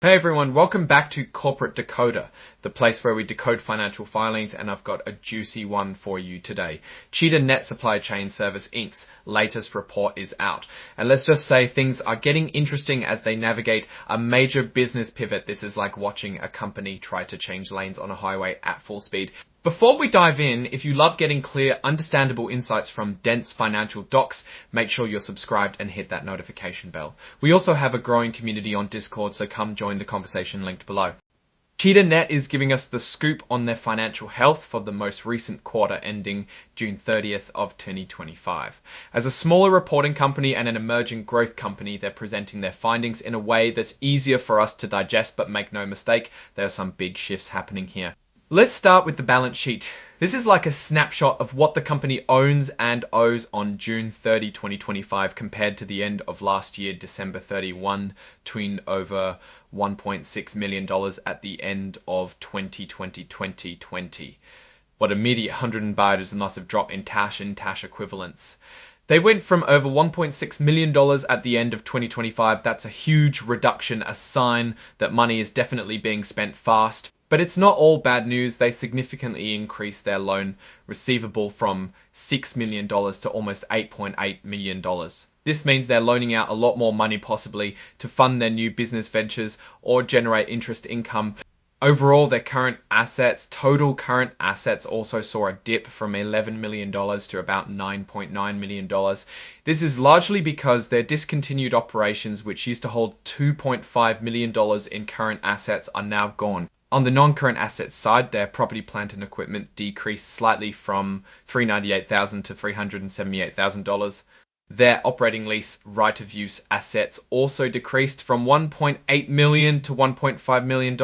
Hey everyone, welcome back to Corporate Decoder, the place where we decode financial filings, and I've got a juicy one for you today. Cheetah Net Supply Chain Service Inc.'s latest report is out. And let's just say things are getting interesting as they navigate a major business pivot. This is like watching a company try to change lanes on a highway at full speed. Before we dive in, if you love getting clear, understandable insights from dense financial docs, make sure you're subscribed and hit that notification bell. We also have a growing community on Discord, so come join the conversation linked below. Cheetah Net is giving us the scoop on their financial health for the most recent quarter ending June 30th of 2025. As a smaller reporting company and an emerging growth company, they're presenting their findings in a way that's easier for us to digest, but make no mistake, there are some big shifts happening here. Let's start with the balance sheet. This is like a snapshot of what the company owns and owes on June 30, 2025 compared to the end of last year, December 31, between over $1.6 million at the end of 2020. What immediate 100 baht is a massive drop in cash and cash equivalents. They went from over $1.6 million at the end of 2025. That's a huge reduction, a sign that money is definitely being spent fast. But it's not all bad news. They significantly increased their loan receivable from $6 million to almost $8.8 million. This means they're loaning out a lot more money possibly to fund their new business ventures or generate interest income. Overall, their total current assets also saw a dip from $11 million to about $9.9 million. This is largely because their discontinued operations, which used to hold $2.5 million in current assets, are now gone. On the non-current assets side, their property, plant and equipment decreased slightly from $398,000 to $378,000. Their operating lease right-of-use assets also decreased from $1.8 million to $1.5 million.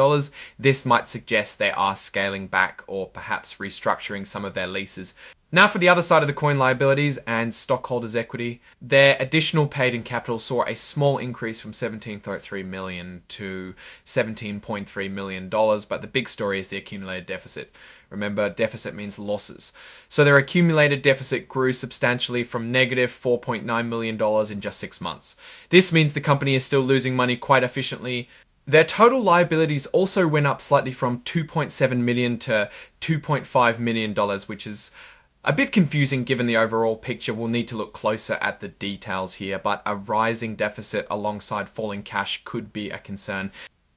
This might suggest they are scaling back or perhaps restructuring some of their leases. Now for the other side of the coin, liabilities and stockholders' equity. Their additional paid-in capital saw a small increase from $17.3 million to $17.3 million, but the big story is the accumulated deficit. Remember, deficit means losses. So their accumulated deficit grew substantially from negative $4.9 million in just 6 months. This means the company is still losing money quite efficiently. Their total liabilities also went up slightly from $2.7 million to $2.5 million, which is a bit confusing given the overall picture. We'll need to look closer at the details here, but a rising deficit alongside falling cash could be a concern.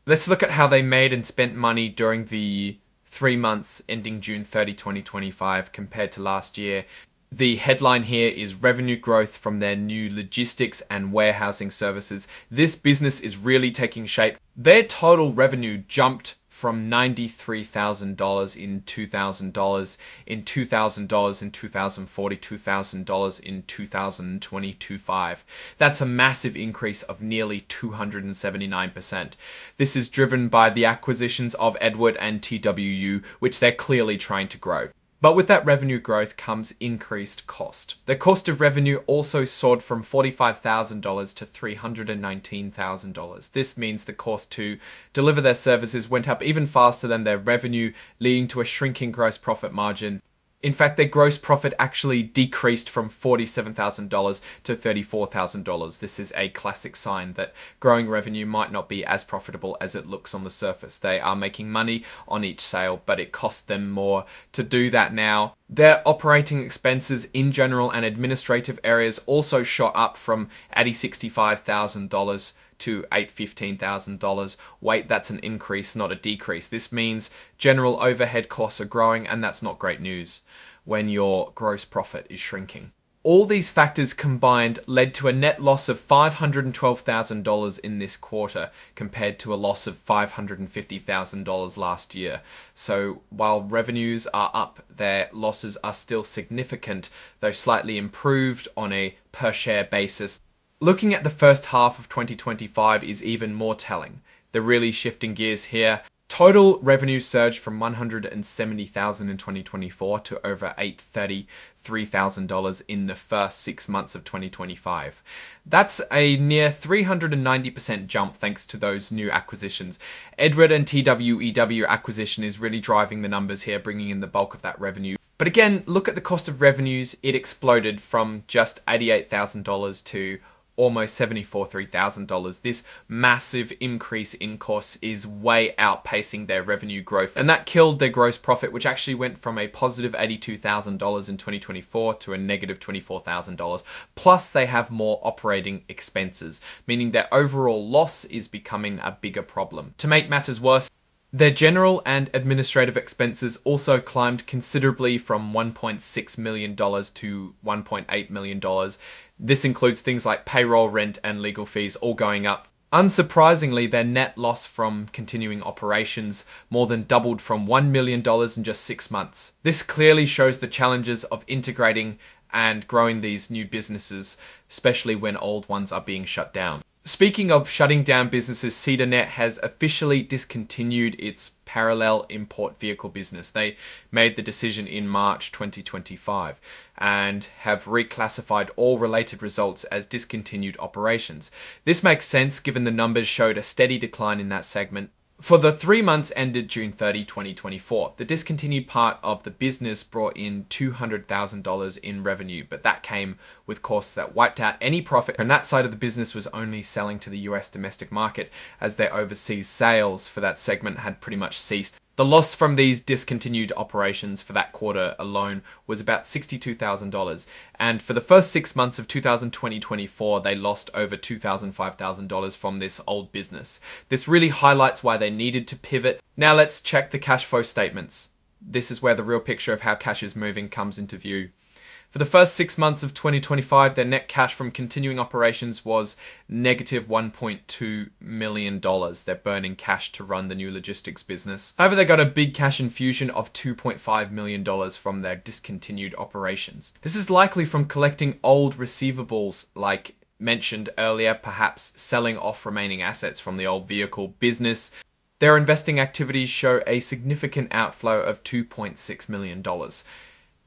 Let's look at how they made and spent money during the 3 months ending June 30, 2025 compared to last year. The headline here is revenue growth from their new logistics and warehousing services. This business is really taking shape. Their total revenue jumped from $93,000 in $2,000 in $2,000 in 2040, $2,000 in 2022-5. That's a massive increase of nearly 279%. This is driven by the acquisitions of Edward and TWU, which they're clearly trying to grow. But with that revenue growth comes increased cost. The cost of revenue also soared from $45,000 to $319,000. This means the cost to deliver their services went up even faster than their revenue, leading to a shrinking gross profit margin. In fact, their gross profit actually decreased from $47,000 to $34,000. This is a classic sign that growing revenue might not be as profitable as it looks on the surface. They are making money on each sale, but it costs them more to do that now. Their operating expenses in general and administrative areas also shot up from $65,000 to $15,000. Wait, that's an increase, not a decrease. This means general overhead costs are growing, and that's not great news when your gross profit is shrinking. All these factors combined led to a net loss of $512,000 in this quarter compared to a loss of $550,000 last year. So while revenues are up, their losses are still significant, though slightly improved on a per share basis. Looking at the first half of 2025 is even more telling. They're really shifting gears here. Total revenue surged from $170,000 in 2024 to over $833,000 in the first 6 months of 2025. That's a near 390% jump thanks to those new acquisitions. Edward and TWEW acquisition is really driving the numbers here, bringing in the bulk of that revenue. But again, look at the cost of revenues. It exploded from just $88,000 to almost $74,300. This massive increase in costs is way outpacing their revenue growth, and that killed their gross profit, which actually went from a positive $82,000 in 2024 to a negative $24,000. Plus, they have more operating expenses, meaning their overall loss is becoming a bigger problem. To make matters worse, their general and administrative expenses also climbed considerably from $1.6 million to $1.8 million. This includes things like payroll, rent, and legal fees all going up. Unsurprisingly, their net loss from continuing operations more than doubled from $1 million in just 6 months. This clearly shows the challenges of integrating and growing these new businesses, especially when old ones are being shut down. Speaking of shutting down businesses, Cheetah has officially discontinued its parallel import vehicle business. They made the decision in March 2025 and have reclassified all related results as discontinued operations. This makes sense given the numbers showed a steady decline in that segment. For the 3 months ended June 30, 2024, the discontinued part of the business brought in $200,000 in revenue, but that came with costs that wiped out any profit, and that side of the business was only selling to the US domestic market, as their overseas sales for that segment had pretty much ceased. The loss from these discontinued operations for that quarter alone was about $62,000, and for the first 6 months of 2024, they lost over $5,000 from this old business. This really highlights why they needed to pivot. Now let's check the cash flow statements. This is where the real picture of how cash is moving comes into view. For the first 6 months of 2025, their net cash from continuing operations was negative $1.2 million. They're burning cash to run the new logistics business. However, they got a big cash infusion of $2.5 million from their discontinued operations. This is likely from collecting old receivables, like mentioned earlier, perhaps selling off remaining assets from the old vehicle business. Their investing activities show a significant outflow of $2.6 million.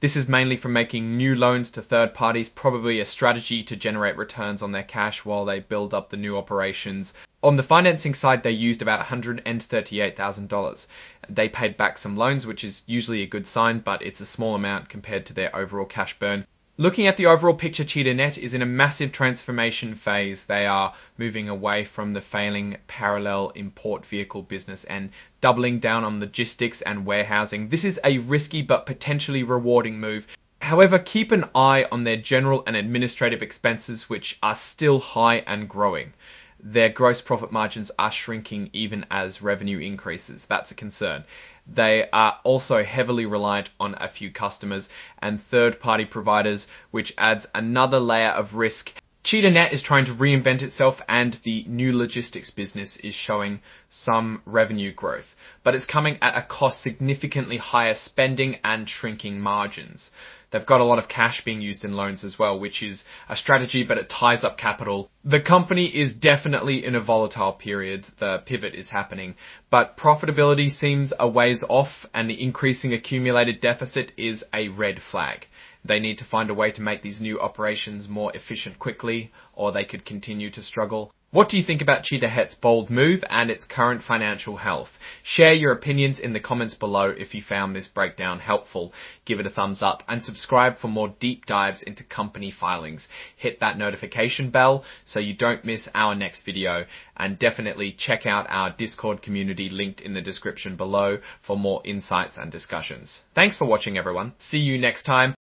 This is mainly from making new loans to third parties, probably a strategy to generate returns on their cash while they build up the new operations. On the financing side, they used about $138,000. They paid back some loans, which is usually a good sign, but it's a small amount compared to their overall cash burn. Looking at the overall picture, Cheetah is in a massive transformation phase. They are moving away from the failing parallel import vehicle business and doubling down on logistics and warehousing. This is a risky but potentially rewarding move. However, keep an eye on their general and administrative expenses, which are still high and growing. Their gross profit margins are shrinking even as revenue increases. That's a concern. They are also heavily reliant on a few customers and third-party providers, which adds another layer of risk. Cheetah is trying to reinvent itself, and the new logistics business is showing some revenue growth, but it's coming at a cost significantly higher spending and shrinking margins. They've got a lot of cash being used in loans as well, which is a strategy, but it ties up capital. The company is definitely in a volatile period. The pivot is happening, but profitability seems a ways off, and the increasing accumulated deficit is a red flag. They need to find a way to make these new operations more efficient quickly, or they could continue to struggle. What do you think about Cheetah's bold move and its current financial health? Share your opinions in the comments below if you found this breakdown helpful. Give it a thumbs up and subscribe for more deep dives into company filings. Hit that notification bell so you don't miss our next video, and definitely check out our Discord community linked in the description below for more insights and discussions. Thanks for watching, everyone. See you next time.